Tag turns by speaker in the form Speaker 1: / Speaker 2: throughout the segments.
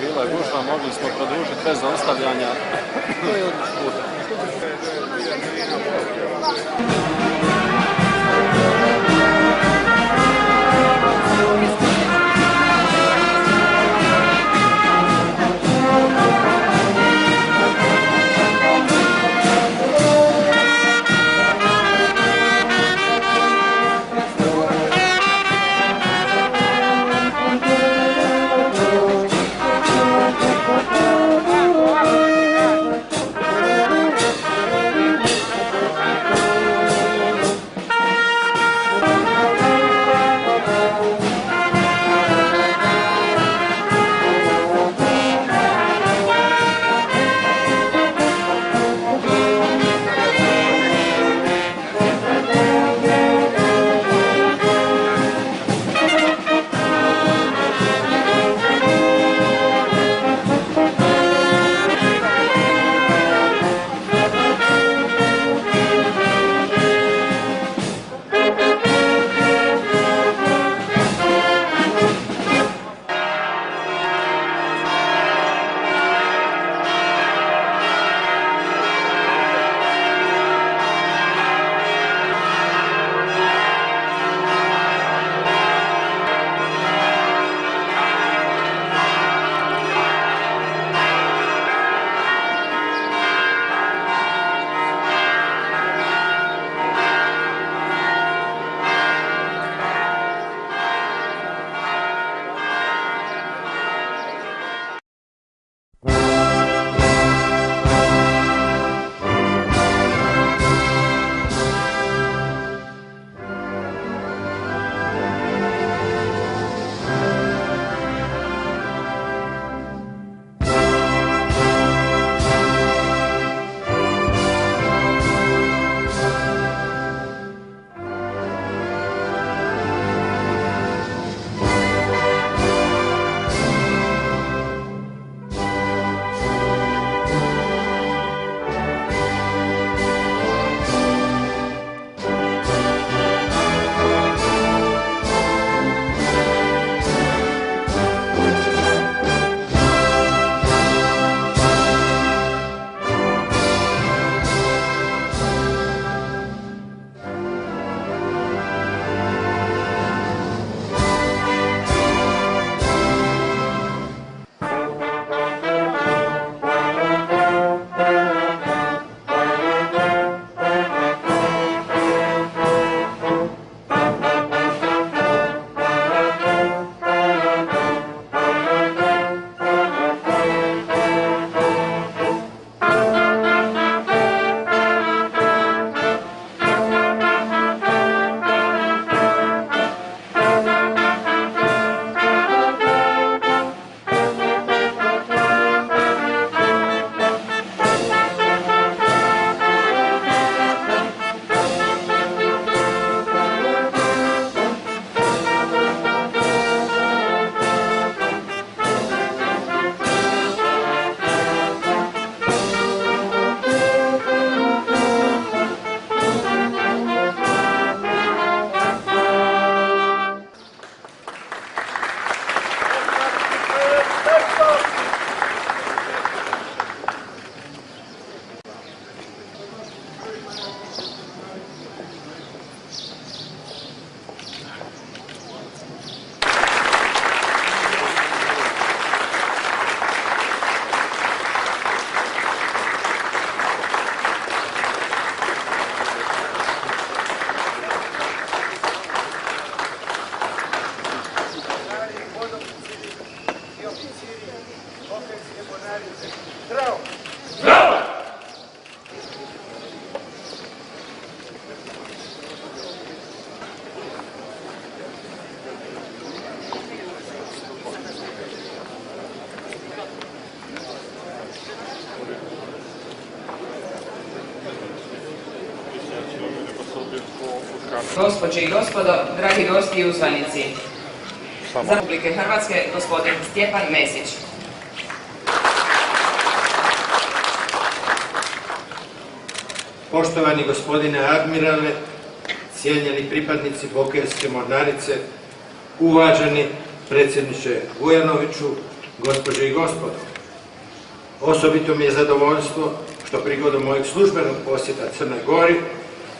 Speaker 1: Bila je gužva, mogli smo produžiti bez zaustavljanja. To je odlično.
Speaker 2: Gospođe i gospodo, dragi gosti i uzvanici, za Republike Hrvatske gospodin Stjepan Mesić.
Speaker 3: Poštovani gospodine admirale, cijenjeni pripadnici Bokeljske mornarice, uvaženi predsjedniče Vujanoviću, gospođe i gospodo. Osobito mi je zadovoljstvo što prigodom mojeg službenog posjeta Crnoj Gori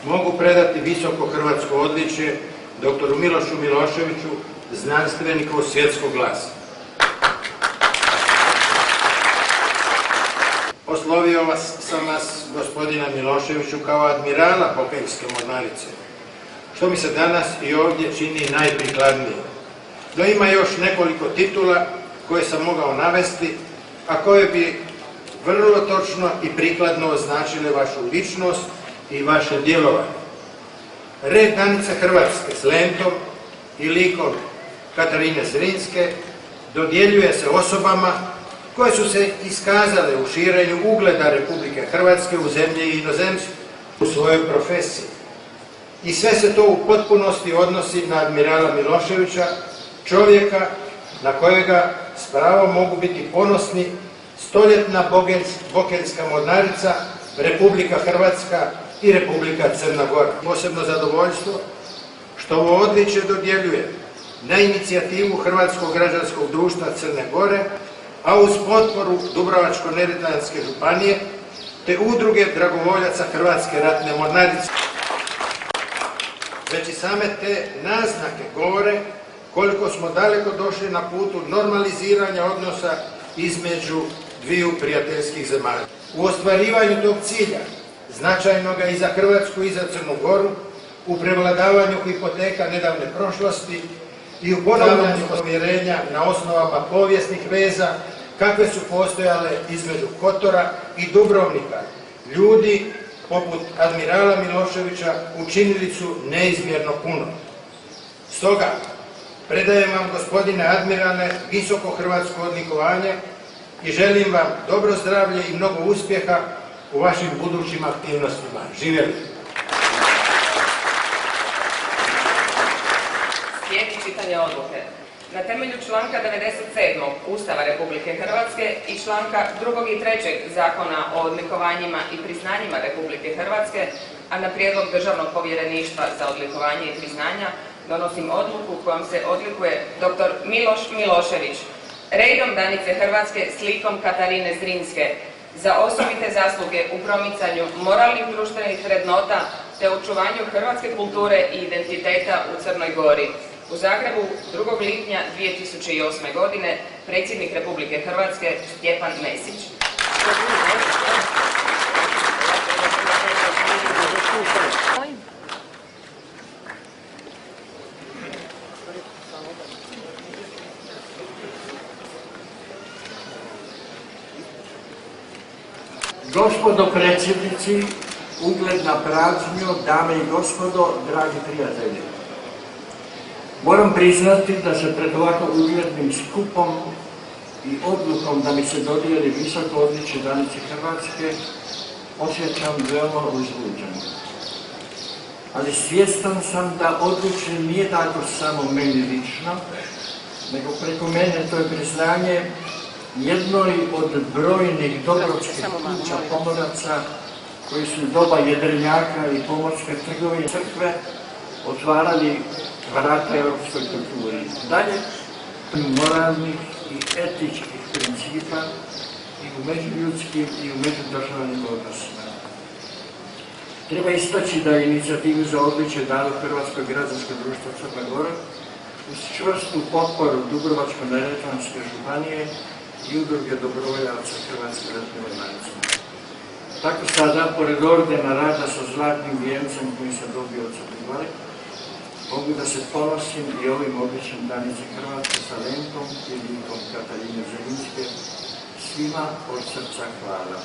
Speaker 3: mogu predati visoko hrvatsko odličje doktoru Milošu Miloševiću, znanstveniku svjetskog glasa. Oslovio sam vas, gospodina Miloševiću, kao admirala Bokeljske mornarice, što mi se danas i ovdje čini najprikladnije. No ima još nekoliko titula koje sam mogao navesti, a koje bi vrlo točno i prikladno označile vašu ličnost i vaše djelovanje. Red Danice Hrvatske s lentom i likom Katarine Zrinske dodjeljuje se osobama koje su se iskazale u širenju ugleda Republike Hrvatske u zemlji i inozemstvu u svojoj profesiji. I sve se to u potpunosti odnosi na admirala Miloševića, čovjeka na kojega s pravom mogu biti ponosni stoljetna Bokeljska mornarica, Republika Hrvatska i Republika Crna Gora. Posebno zadovoljstvo što ovo odličje dodjeljuje na inicijativu Hrvatskog građanskog društva Crne Gore, a uz potporu Dubrovačko-neretvanske županije te udruge dragovoljaca Hrvatske ratne mornarice. Već i same te naznake govore koliko smo daleko došli na putu normaliziranja odnosa između dviju prijateljskih zemalja. U ostvarivanju tog cilja, značajnoga i za Hrvatsku i za Crnu Goru, u prevladavanju hipoteka nedavne prošlosti i u ponavljanju povjerenja na osnovama povijesnih veza kakve su postojale između Kotora i Dubrovnika, ljudi poput admirala Miloševića učinili su neizmjerno puno. Stoga, predajem vam, gospodine admirale, visoko hrvatsko odlikovanje i želim vam dobro zdravlje i mnogo uspjeha u vašim budućim aktivnostima. Živjeli!
Speaker 2: Slijedi čitanje odluke. Na temelju članka 97. Ustava Republike Hrvatske i članka 2. i 3. Zakona o odlikovanjima i priznanjima Republike Hrvatske, a na prijedlog Državnog povjereništva za odlikovanje i priznanja, donosim odluku kojom se odlikuje dr. Miloš Milošević, redom Danice Hrvatske s likom Katarine Zrinske, za osobite zasluge u promicanju moralnih društvenih vrednota te očuvanju hrvatske kulture i identiteta u Crnoj Gori. U Zagrebu 2. lipnja 2008. godine predsjednik Republike Hrvatske Stjepan Mesić.
Speaker 4: Gospodo predsjednici, ugledna praznjo, dame i gospodo, dragi prijatelji. Moram priznati da se pred ovako uglednim skupom i odlukom da mi se dodijeli visoko odličje Danice Hrvatske osjećam veoma uzbuđen. Ali svjestan sam da odličje nije tako samo meni lično, nego preko mene to je priznanje jednoj od brojnih dobročkih kuća pomoraca koji su doba jedrenjaka i pomorske trgovine crkve otvarali vrata europskoj kulturi. Dalje, moralnih i etičkih principa i u međuljudskim i u međudržavnim odnosima. Treba istaći da je inicijativu za odličje dalo Hrvatsko građansko društvo Crna Gora uz čvrstu potporu Dubrovačko-neretvanske županije i udruge dobrovoljaca Hrvatske ratne mornarice. Tako sada, pored ordena rada sa zlatnim vijencem koji sam dobio od Crne Gore, mogu da se ponosim i ovim odličjem Danice Hrvatske sa lentom i likom Katarine Zrinske. Svima od srca hvala.